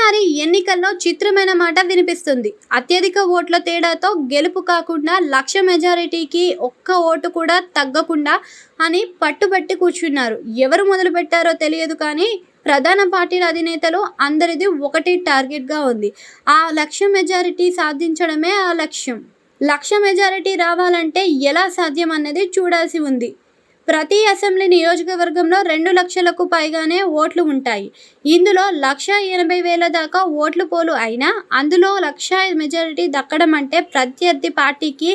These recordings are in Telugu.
ఈసారి ఎన్నికల్లో చిత్రమైన మాట వినిపిస్తుంది. అత్యధిక ఓట్ల తేడాతో గెలుపు కాకుండా 1,00,000 మెజారిటీకి ఒక్క ఓటు కూడా తగ్గకుండా అని పట్టుబట్టి కూర్చున్నారు. ఎవరు మొదలుపెట్టారో తెలియదు కానీ ప్రధాన పార్టీల అధినేతలు అందరిది ఒకటే టార్గెట్గా ఉంది. ఆ 1,00,000 మెజారిటీ సాధించడమే ఆ లక్ష్యం. 1,00,000 మెజారిటీ రావాలంటే ఎలా సాధ్యం అన్నది చూడాల్సి ఉంది. ప్రతి అసెంబ్లీ నియోజకవర్గంలో 2 లక్షలకు పైగానే ఓట్లు ఉంటాయి. ఇందులో 1,80,000 దాకా ఓట్లు పోలు అయినా అందులో 1,00,000 మెజారిటీ దక్కడం అంటే ప్రత్యర్థి పార్టీకి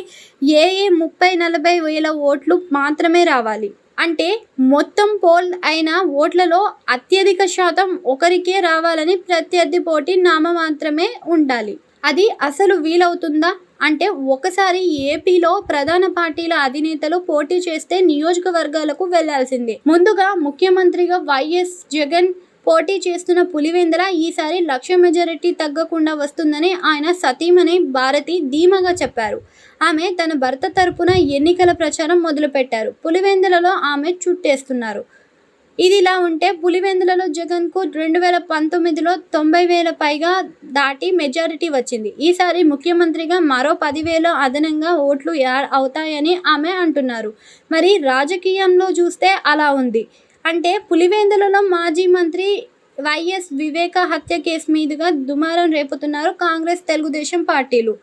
30-40 వేల ఓట్లు మాత్రమే రావాలి. అంటే మొత్తం పోల్ అయిన ఓట్లలో అత్యధిక శాతం ఒకరికే రావాలని ప్రత్యర్థి పోటీ నామమాత్రమే ఉండాలి. అది అసలు వీలవుతుందా అంటే ఒకసారి ఏపీలో ప్రధాన పార్టీల అధినేతలు పోటీ చేస్తే నియోజకవర్గాలకు వెళ్లాల్సిందే. ముందుగా ముఖ్యమంత్రిగా వైఎస్ జగన్ పోటీ చేస్తున్న పులివెందుల ఈసారి 1,00,000 మెజారిటీ తగ్గకుండా వస్తుందని ఆయన సతీమణి భారతి ధీమాగా చెప్పారు. ఆమె తన భర్త తరపున ఎన్నికల ప్రచారం మొదలుపెట్టారు. పులివెందులలో ఆమె చుట్టేస్తున్నారు. ఇదిలా ఉంటే పులివెందులలో జగన్కు 2019లో 90,000 పైగా దాటి మెజారిటీ వచ్చింది. ఈసారి ముఖ్యమంత్రిగా మరో 10,000 అదనంగా ఓట్లు యాడ్ అవుతాయని ఆమె అంటున్నారు. మరి రాజకీయంలో చూస్తే అలా ఉంది. అంటే పులివెందులలో మాజీ మంత్రి వైఎస్ వివేక హత్య కేసు మీదుగా దుమారం రేపుతున్నారు కాంగ్రెస్, తెలుగుదేశం పార్టీలు.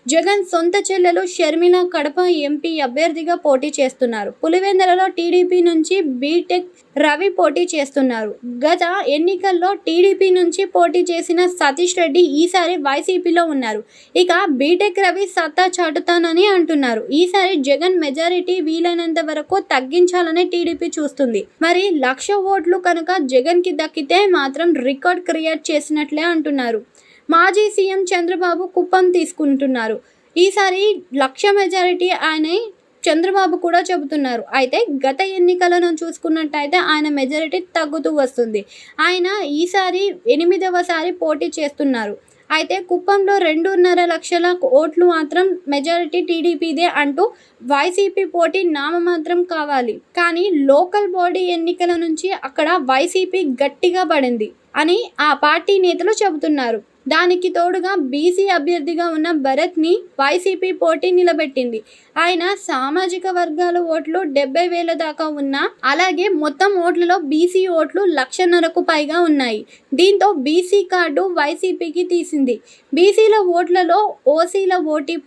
జగన్ సొంత చెల్లెలు షర్మిల కడప ఎంపీ అభ్యర్థిగా పోటీ చేస్తున్నారు. పులివెందులలో టీడీపీ నుంచి బీటెక్ రవి పోటీ చేస్తున్నారు. గత ఎన్నికల్లో టీడీపీ నుంచి పోటీ చేసిన సతీష్ రెడ్డి ఈసారి వైసీపీలో ఉన్నారు. ఇక బీటెక్ రవి సత్తా చాటుతానని అంటున్నారు. ఈసారి జగన్ మెజారిటీ వీలైనంత వరకు తగ్గించాలని టీడీపీ చూస్తుంది. మరి 1,00,000 ఓట్లు కనుక జగన్కి దక్కితే మాత్రం రికార్డ్ క్రియేట్ చేసినట్లే అంటున్నారు. మాజీ సీఎం చంద్రబాబు కుప్పం తీసుకుంటున్నారు. ఈసారి 1,00,000 మెజారిటీ ఆయనే చంద్రబాబు కూడా చెబుతున్నారు. అయితే గత ఎన్నికలను చూసుకున్నట్టయితే ఆయన మెజారిటీ తగ్గుతూ వస్తుంది. ఆయన ఈసారి 8వసారి పోటీ చేస్తున్నారు. అయితే కుప్పంలో 2.5 లక్షల ఓట్లు మాత్రం మెజారిటీ టీడీపీదే అంటూ వైసీపీ పోటీ నామమాత్రం కావాలి. కానీ లోకల్ బాడీ ఎన్నికల నుంచి అక్కడ వైసీపీ గట్టిగా పడింది అని ఆ పార్టీ నేతలు చెబుతున్నారు. దానికి తోడుగా బీసీ అభ్యర్థిగా ఉన్న భరత్ని వైసీపీ పోటీ నిలబెట్టింది. ఆయన సామాజిక వర్గాల ఓట్లు 70,000 దాకా ఉన్నా అలాగే మొత్తం ఓట్లలో బీసీ ఓట్లు 1,50,000కు పైగా ఉన్నాయి. దీంతో బీసీ కార్డు వైసీపీకి తీసింది. బీసీల ఓట్లలో ఓసీల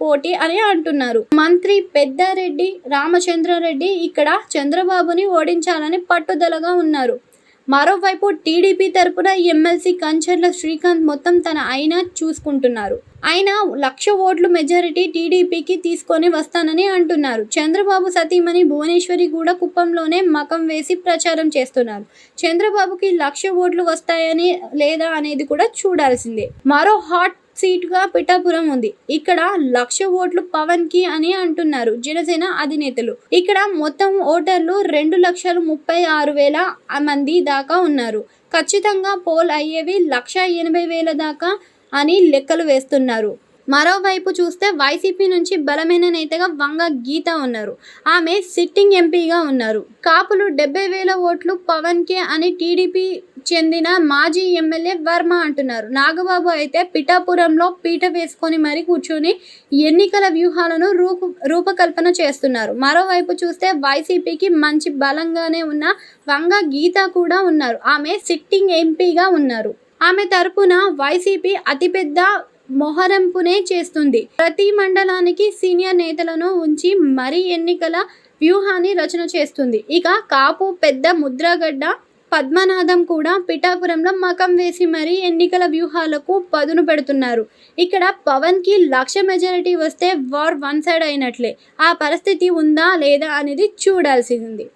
పోటీ అని అంటున్నారు. మంత్రి పెద్దారెడ్డి రామచంద్రారెడ్డి ఇక్కడ చంద్రబాబుని ఓడించాలని పట్టుదలగా ఉన్నారు. మరోవైపు టీడీపీ తరపున ఎమ్మెల్సీ కంచర్ల శ్రీకాంత్ మొత్తం తన అయినా చూసుకుంటున్నారు. ఆయన 1,00,000 ఓట్లు మెజారిటీ టీడీపీకి తీసుకొని వస్తానని అంటున్నారు. చంద్రబాబు సతీమణి భువనేశ్వరి కూడా కుప్పంలోనే మకం వేసి ప్రచారం చేస్తున్నారు. చంద్రబాబుకి 1,00,000 ఓట్లు వస్తాయని లేదా అనేది కూడా చూడాల్సిందే. మరో హాట్ సీటుగా పిఠాపురం ఉంది. ఇక్కడ 1,00,000 ఓట్లు పవన్ కి అని అంటున్నారు జనసేన అధినేతలు. ఇక్కడ మొత్తం ఓటర్లు 2,36,000 మంది దాకా ఉన్నారు. ఖచ్చితంగా పోల్ అయ్యేవి 1,80,000 దాకా అని లెక్కలు వేస్తున్నారు. మరోవైపు చూస్తే వైసీపీ నుంచి బలమైన నేతగా వంగ గీత ఉన్నారు. ఆమె సిట్టింగ్ ఎంపీగా ఉన్నారు. కాపులు 70,000 ఓట్లు పవన్కే అని టీడీపీ చెందిన మాజీ ఎమ్మెల్యే వర్మ అంటున్నారు. నాగబాబు అయితే పిఠాపురంలో పీట వేసుకొని మరీ కూర్చొని ఎన్నికల వ్యూహాలను రూపకల్పన చేస్తున్నారు. మరోవైపు చూస్తే వైసీపీకి మంచి బలంగానే ఉన్న వంగ గీత కూడా ఉన్నారు. ఆమె సిట్టింగ్ ఎంపీగా ఉన్నారు. ఆమె తరపున వైసీపీ అతిపెద్ద మొహరింపునే చేస్తుంది. ప్రతి మండలానికి సీనియర్ నేతలను ఉంచి మరీ ఎన్నికల వ్యూహాన్ని రచన చేస్తుంది. ఇక కాపు పెద్ద ముద్రగడ్డ పద్మనాభం కూడా పిఠాపురంలో మకం వేసి మరీ ఎన్నికల వ్యూహాలకు పదును పెడుతున్నారు. ఇక్కడ పవన్కి 1,00,000 మెజారిటీ వస్తే వార్ వన్ సైడ్ అయినట్లే. ఆ పరిస్థితి ఉందా లేదా అనేది చూడాల్సింది.